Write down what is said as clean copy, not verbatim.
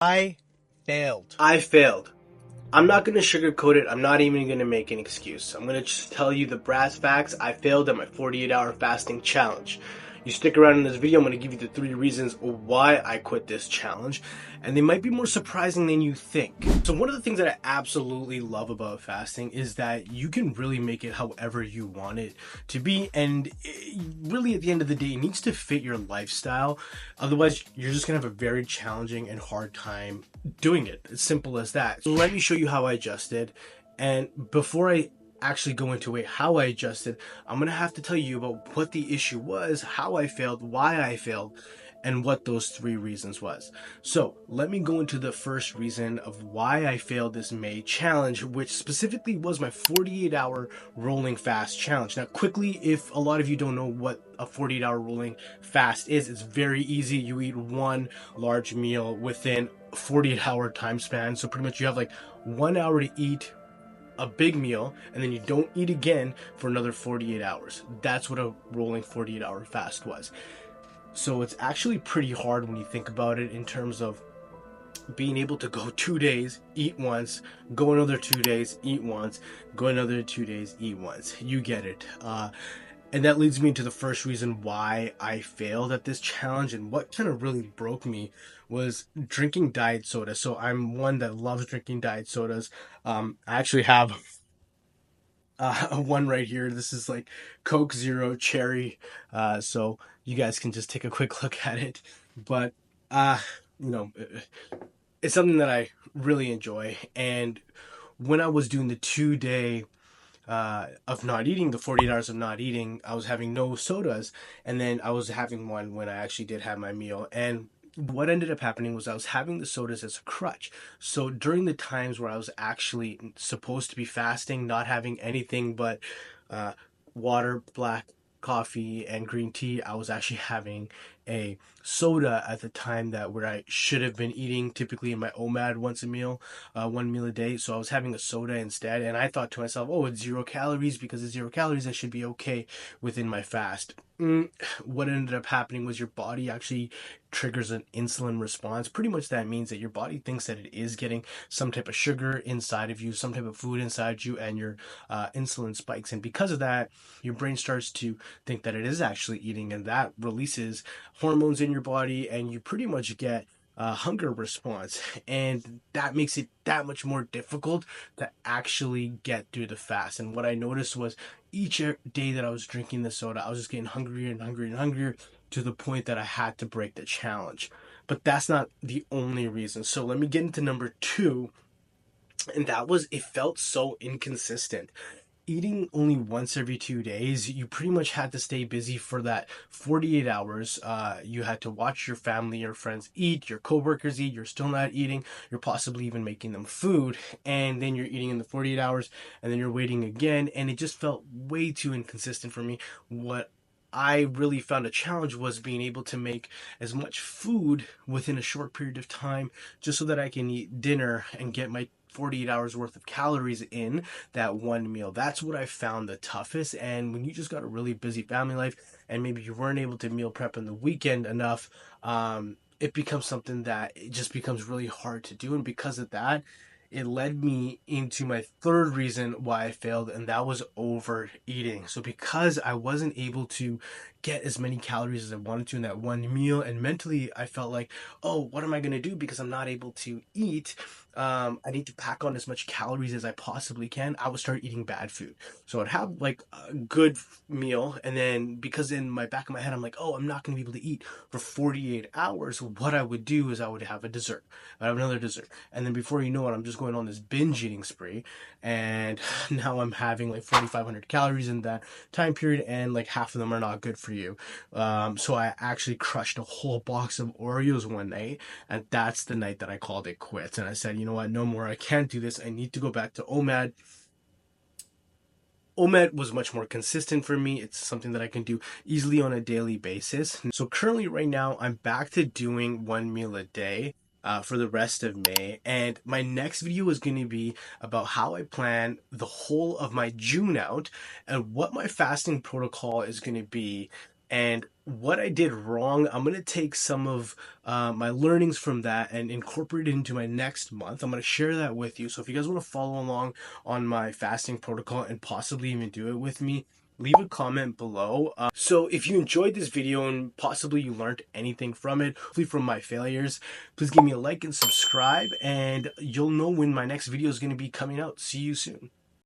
I failed. I failed. I'm not going to sugarcoat it. I'm not even going to make an excuse. I'm going to just tell you the brass facts. I failed at my 48-hour fasting challenge. You stick around in this video, I'm going to give you the 3 reasons why I quit this challenge, and they might be more surprising than you think. So one of the things that I absolutely love about fasting is that you can really make it however you want it to be, and really at the end of the day, it needs to fit your lifestyle. Otherwise, you're just going to have a very challenging and hard time doing it. It's simple as that. So let me show you how I adjusted, and before I actually go into how I adjusted, I'm gonna have to tell you about what the issue was, how I failed, why I failed, and what those 3 reasons was. So let me go into the first reason of why I failed this May challenge, which specifically was my 48-hour rolling fast challenge. Now quickly, if a lot of you don't know what a 48-hour rolling fast is, it's very easy. You eat one large meal within 48-hour time span. So pretty much you have like 1 hour to eat a big meal, and then you don't eat again for another 48 hours. That's what a rolling 48-hour fast was. So it's actually pretty hard when you think about it in terms of being able to go 2 days, eat once, go another 2 days, eat once, go another 2 days, eat once. You get it. And that leads me to the first reason why I failed at this challenge, and what kind of really broke me was drinking diet soda. So I'm one that loves drinking diet sodas. I actually have one right here. This is like Coke Zero Cherry. So you guys can just take a quick look at it. But, uh, you know, it's something that I really enjoy. And when I was doing the 2 day of not eating, the 48 hours of not eating, I was having no sodas, and then I was having one when I actually did have my meal. And what ended up happening was I was having the sodas as a crutch. So during the times where I was actually supposed to be fasting, not having anything but uh, water, black coffee, and green tea, I was actually having a soda at the time that where I should have been eating typically in my OMAD once a meal, 1 meal a day. So I was having a soda instead, and I thought to myself, oh, it's 0 calories. Because it's 0 calories, I should be okay within my fast. What ended up happening was your body actually triggers an insulin response. Pretty much that means that your body thinks that it is getting some type of sugar inside of you, some type of food inside you, and your insulin spikes. And because of that, your brain starts to think that it is actually eating, and that releases hormones in your body, and you pretty much get a hunger response, and that makes it that much more difficult to actually get through the fast. And what I noticed was each day that I was drinking the soda, I was just getting hungrier and hungrier and hungrier, to the point that I had to break the challenge. But that's not the only reason. So let me get into number 2, and that was it felt so inconsistent. Eating only once every 2 days, you pretty much had to stay busy for that 48 hours. You had to watch your family, your friends eat, your coworkers eat, you're still not eating, you're possibly even making them food, and then you're eating in the 48 hours, and then you're waiting again, and it just felt way too inconsistent for me. What I really found a challenge was being able to make as much food within a short period of time, just so that I can eat dinner and get my 48 hours worth of calories in that one meal. That's what I found the toughest. And when you just got a really busy family life, and maybe you weren't able to meal prep on the weekend enough, it becomes something that it just becomes really hard to do. And because of that, it led me into my third reason why I failed, and that was overeating. So because I wasn't able to get as many calories as I wanted to in that one meal, and mentally I felt like, oh, what am I going to do because I'm not able to eat? I need to pack on as much calories as I possibly can. I would start eating bad food. So I'd have like a good meal, and then because in my back of my head I'm like, oh, I'm not going to be able to eat for 48 hours, what I would do is I would have a dessert. I'd have another dessert. And then before you know it, I'm just going on this binge eating spree, and now I'm having like 4,500 calories in that time period, and like half of them are not good for you. So I actually crushed a whole box of Oreos one night, and that's the night that I called it quits. And I said, you know what, no more. I can't do this. I need to go back to OMAD. OMAD was much more consistent for me. It's something that I can do easily on a daily basis. So currently right now, I'm back to doing 1 meal a day for the rest of May. And my next video is going to be about how I plan the whole of my June out, and what my fasting protocol is going to be And what I did wrong, I'm going to take some of my learnings from that and incorporate it into my next month. I'm going to share that with you. So if you guys want to follow along on my fasting protocol and possibly even do it with me, leave a comment below. So if you enjoyed this video and possibly you learned anything from it, hopefully from my failures, please give me a like and subscribe, and you'll know when my next video is going to be coming out. See you soon.